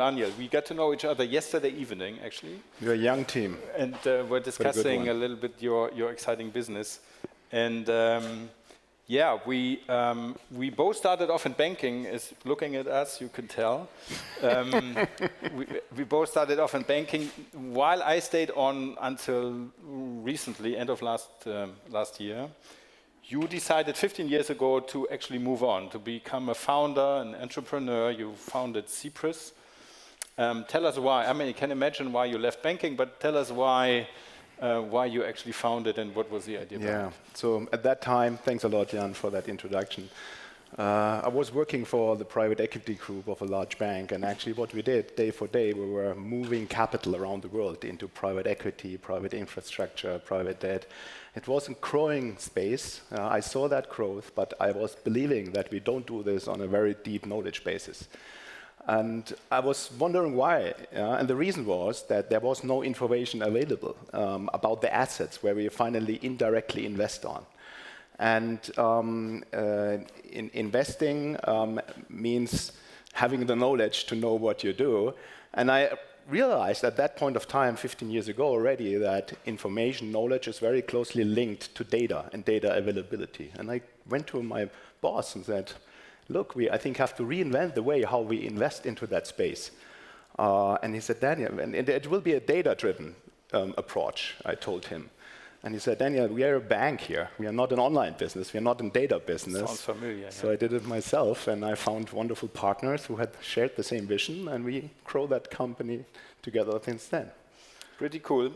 Daniel. We got to know each other yesterday evening, actually. You're a young team. And we're discussing a little bit your exciting business. And yeah, we both started off in banking. Is looking at us, you can tell. We both started off in banking, while I stayed on until recently, end of last year. You decided 15 years ago to actually move on, to become a founder, an entrepreneur. You founded Cyprus. Tell us why. I mean, you can imagine why you left banking, but tell us why you actually founded and what was the idea behind it. So at that time, thanks a lot, Jan, for that introduction. I was working for the private equity group of a large bank, and actually what we did day for day, we were moving capital around the world into private equity, private infrastructure, private debt. It was a growing space. I saw that growth, but I was believing that we don't do this on a very deep knowledge basis. And I was wondering why. And the reason was that there was no information available about the assets where we finally indirectly invest on. And investing means having the knowledge to know what you do. And I realized at that point of time, 15 years ago already, that information knowledge is very closely linked to data and data availability. And I went to my boss and said, look, I think have to reinvent the way how we invest into that space. And he said, Daniel, and it will be a data-driven approach, I told him. And he said, Daniel, we are a bank here. We are not an online business. We are not a data business. Sounds familiar. So I did it myself, and I found wonderful partners who had shared the same vision, and we grow that company together since then. Pretty cool.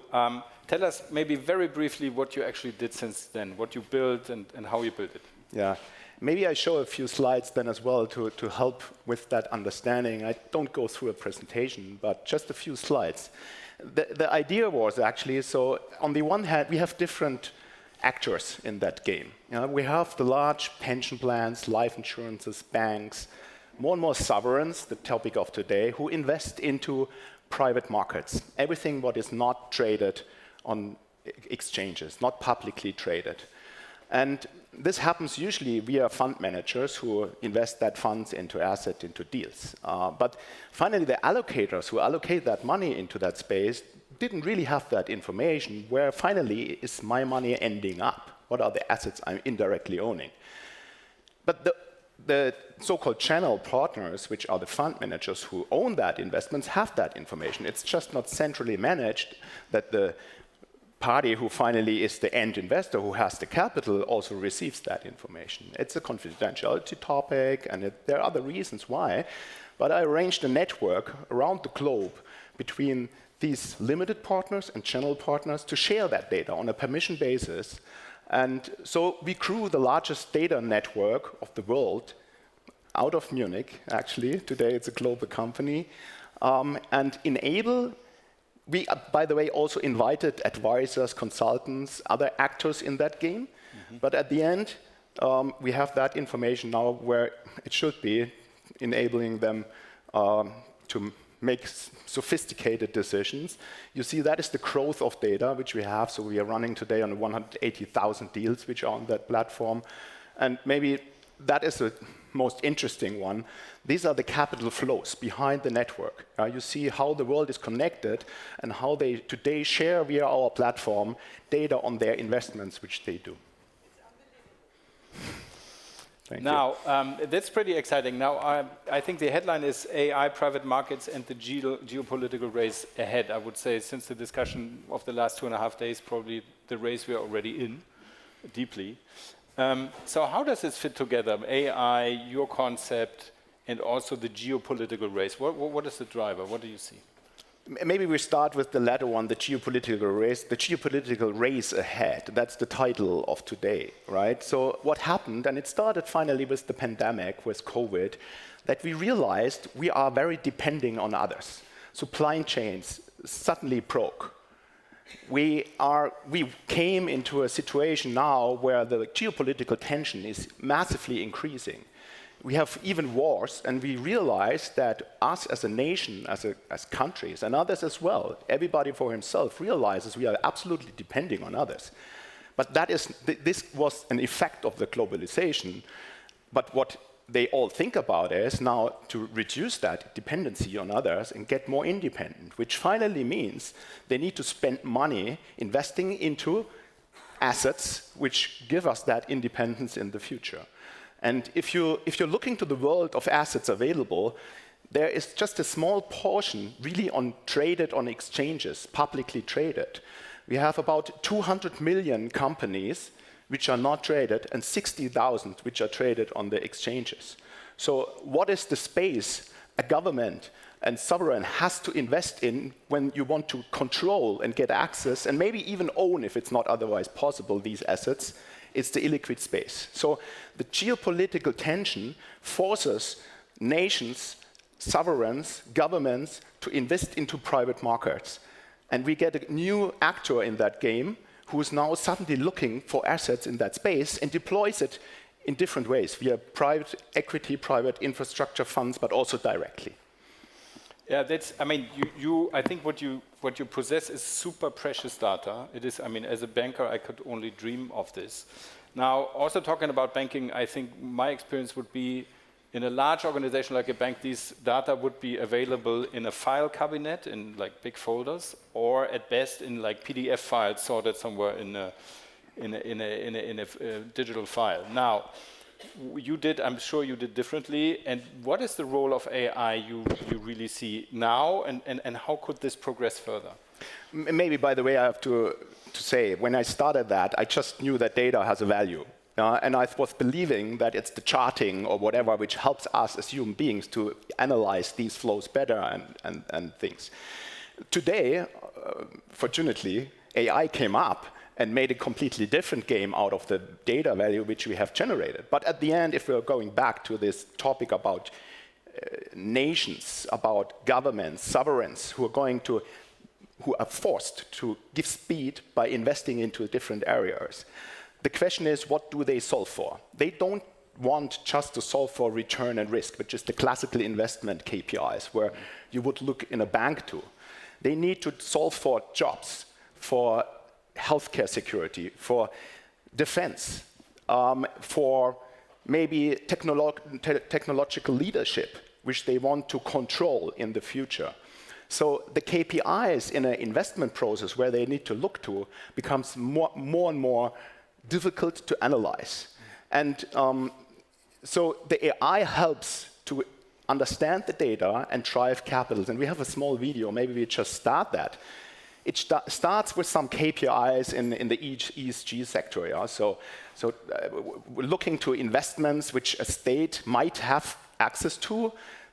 Tell us maybe very briefly what you actually did since then, what you built and how you built it. Yeah. Maybe I show a few slides then as well to help with that understanding. I don't go through a presentation, but just a few slides. The idea was actually, so on the one hand, we have different actors in that game. We have the large pension plans, life insurances, banks, more and more sovereigns, the topic of today, who invest into private markets. Everything what is not traded on exchanges, not publicly traded. And this happens usually via fund managers who invest that funds into assets, into deals. But finally, the allocators who allocate that money into that space didn't really have that information. Where finally is my money ending up? What are the assets I'm indirectly owning? But the so-called channel partners, which are the fund managers who own that investments, have that information. It's just not centrally managed that the party who finally is the end investor who has the capital also receives that information. It's a confidentiality topic, and there are other reasons why. But I arranged a network around the globe between these limited partners and channel partners to share that data on a permission basis. And so we grew the largest data network of the world out of Munich, actually. Today it's a global company. And enable. We, by the way, also invited advisors, consultants, other actors in that game. But at the end, we have that information now where it should be, enabling them to make sophisticated decisions. You see, that is the growth of data which we have. So we are running today on 180,000 deals which are on that platform. And maybe that is the most interesting one. These are the capital flows behind the network. You see how the world is connected and how they today share via our platform data on their investments which they do. Thank you. That's pretty exciting. Now, I think the headline is AI, private markets, and the geopolitical race ahead. I would say since the discussion of the last 2.5 days, probably the race we are already in, deeply. So how does this fit together? AI, your concept, and also the geopolitical race. What is the driver? What do you see? Maybe we start with the latter one, the geopolitical race. The geopolitical race ahead, that's the title of today, right? So what happened, and it started finally with the pandemic, with COVID, that we realized we are very depending on others. Supply chains suddenly broke. We came into a situation now where the geopolitical tension is massively increasing. We have even wars, and we realize that us as a nation, as countries, and others as well, everybody for himself realizes we are absolutely depending on others. But this was an effect of the globalization. But what they all think about is now to reduce that dependency on others and get more independent, which finally means they need to spend money investing into assets which give us that independence in the future. And if you're looking to the world of assets available, there is just a small portion really traded on exchanges, publicly traded. We have about 200 million companies which are not traded, and 60,000 which are traded on the exchanges. So what is the space a government and sovereign has to invest in when you want to control and get access, and maybe even own, if it's not otherwise possible, these assets? It's the illiquid space. So the geopolitical tension forces nations, sovereigns, governments to invest into private markets. And we get a new actor in that game who is now suddenly looking for assets in that space and deploys it in different ways, via private equity, private infrastructure funds, but also directly. Yeah, I think what you possess is super precious data. It is, as a banker, I could only dream of this. Now, also talking about banking, I think my experience would be in a large organization like a bank, these data would be available in a file cabinet in like big folders, or at best in like PDF files sorted somewhere in a digital file. Now, I'm sure you did differently. And what is the role of AI you really see now, and how could this progress further? Maybe, by the way, I have to say, when I started that, I just knew that data has a value. And I was believing that it's the charting or whatever which helps us as human beings to analyze these flows better and things. Today, fortunately, AI came up and made a completely different game out of the data value which we have generated. But at the end, if we're going back to this topic about nations, about governments, sovereigns who are forced to give speed by investing into different areas, the question is, what do they solve for? They don't want just to solve for return and risk, which is the classical investment KPIs, where you would look in a bank to. They need to solve for jobs, for healthcare security, for defense, for maybe technological leadership, which they want to control in the future. So the KPIs in an investment process where they need to look to becomes more and more difficult to analyze. And so the AI helps to understand the data and drive capitals. And we have a small video, maybe we just start that. It starts with some KPIs in the ESG sector. Yeah? So we're looking to investments which a state might have access to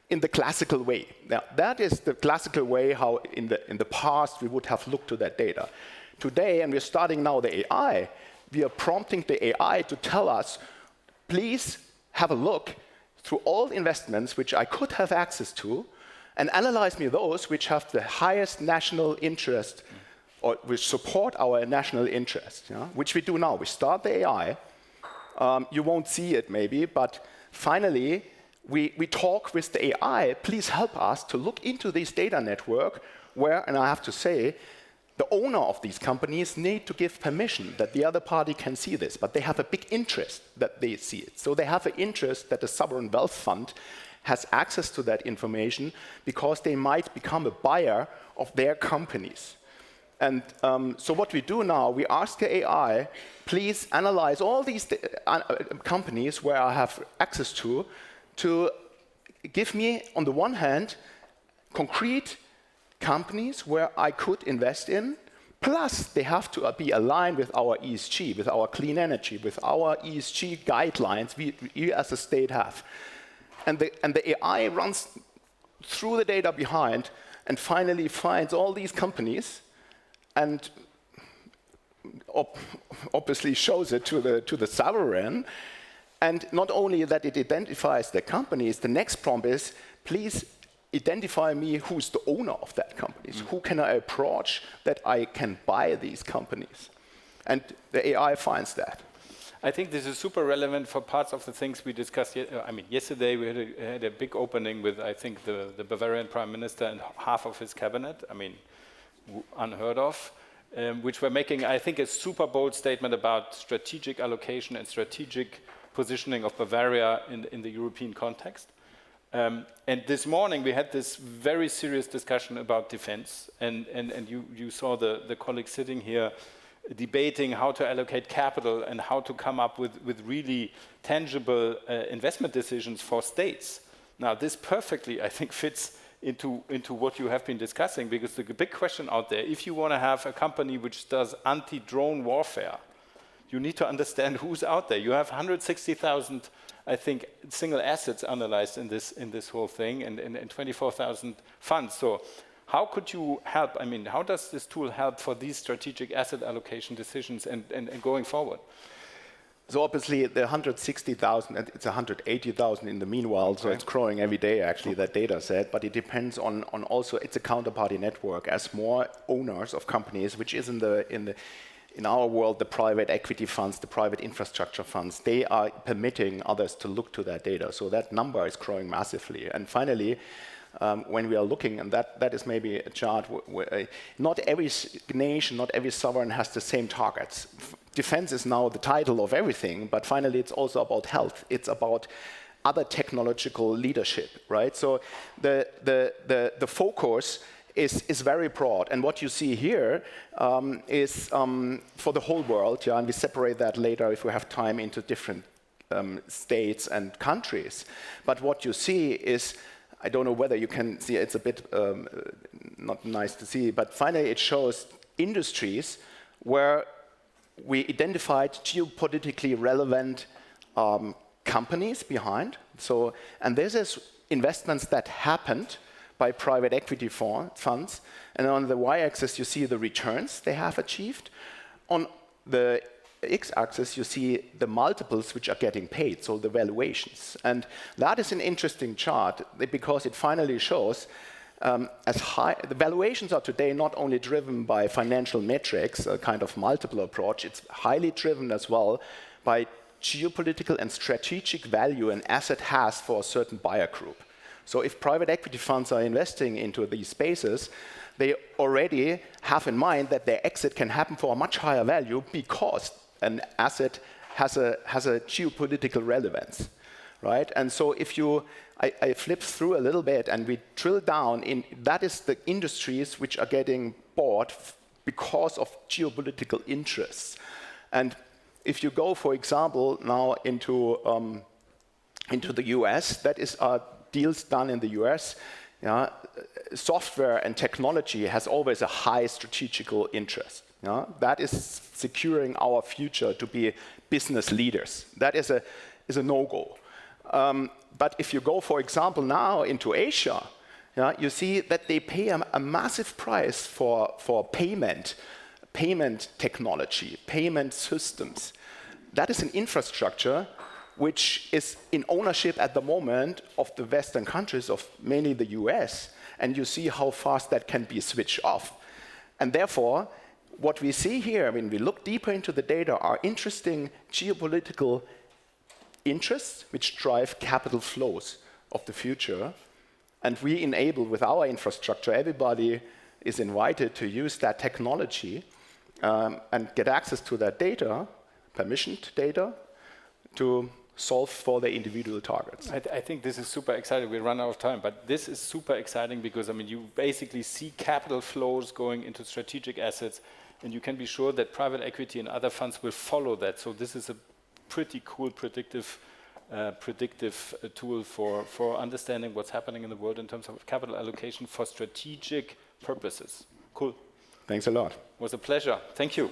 in the classical way. Now, that is the classical way how in the past we would have looked to that data. Today, and we're starting now the AI, we are prompting the AI to tell us, please have a look through all investments which I could have access to, and analyze me those which have the highest national interest, or which support our national interest, yeah? Which we do now. We start the AI. You won't see it maybe, but finally, we talk with the AI, please help us to look into this data network where, and I have to say, the owner of these companies need to give permission that the other party can see this, but they have a big interest that they see it. So they have an interest that the sovereign wealth fund has access to that information because they might become a buyer of their companies. And so what we do now, we ask the AI, please analyze all these companies where I have access to give me, on the one hand, concrete companies where I could invest in, plus they have to be aligned with our ESG, with our clean energy, with our ESG guidelines we as a state have. And the AI runs through the data behind and finally finds all these companies and obviously shows it to the sovereign. And not only that it identifies the companies, the next prompt is, please identify me who's the owner of that company. So who can I approach that I can buy these companies? And the AI finds that. I think this is super relevant for parts of the things we discussed. Yesterday we had a big opening with, I think, the Bavarian Prime Minister and half of his cabinet. Unheard of. Which were making, I think, a super bold statement about strategic allocation and strategic positioning of Bavaria in the European context. And this morning we had this very serious discussion about defense, and you saw the colleagues sitting here debating how to allocate capital and how to come up with really tangible investment decisions for states. Now this perfectly, I think, fits into what you have been discussing, because the big question out there, if you want to have a company which does anti-drone warfare, you need to understand who's out there. You have 160,000, I think, single assets analyzed in this whole thing, and 24,000 funds. So how could you help? I mean, how does this tool help for these strategic asset allocation decisions and going forward? So obviously the 160,000, and it's 180,000 in the meanwhile, so it's growing every day actually, that data set, but it depends on also, it's a counterparty network. As more owners of companies, which is in our world, the private equity funds, the private infrastructure funds, they are permitting others to look to that data. So that number is growing massively. And finally, when we are looking, and that is maybe a chart where not every nation, not every sovereign has the same targets. Defense is now the title of everything, but finally it's also about health. It's about other technological leadership, right? So the focus is very broad. And what you see here is for the whole world, and we separate that later if we have time into different states and countries. But what you see is, I don't know whether you can see, it's a bit not nice to see, but finally it shows industries where we identified geopolitically relevant companies behind. So, and this is investments that happened by private equity funds. And on the y-axis, you see the returns they have achieved. On the x-axis, you see the multiples which are getting paid, so the valuations. And that is an interesting chart because it finally shows the valuations are today not only driven by financial metrics, a kind of multiple approach, it's highly driven as well by geopolitical and strategic value an asset has for a certain buyer group. So if private equity funds are investing into these spaces, they already have in mind that their exit can happen for a much higher value because an asset has a geopolitical relevance, right? And so if I flip through a little bit and we drill down in, that is the industries which are getting bought because of geopolitical interests. And if you go, for example, now into the US, that is deals done in the US. Software and technology has always a high strategical interest. That is securing our future to be business leaders. That is a no-go. But if you go, for example, now into Asia, you see that they pay a massive price for payment technology, payment systems. That is an infrastructure which is in ownership at the moment of the Western countries, of mainly the US, and you see how fast that can be switched off. And therefore, what we see here, when we look deeper into the data, are interesting geopolitical interests which drive capital flows of the future. And we enable, with our infrastructure, everybody is invited to use that technology and get access to that data, permissioned data, to solve for their individual targets. I think this is super exciting. We run out of time, but this is super exciting because, I mean, you basically see capital flows going into strategic assets, and you can be sure that private equity and other funds will follow that. So this is a pretty cool predictive tool for understanding what's happening in the world in terms of capital allocation for strategic purposes. Cool. Thanks a lot. It was a pleasure. Thank you.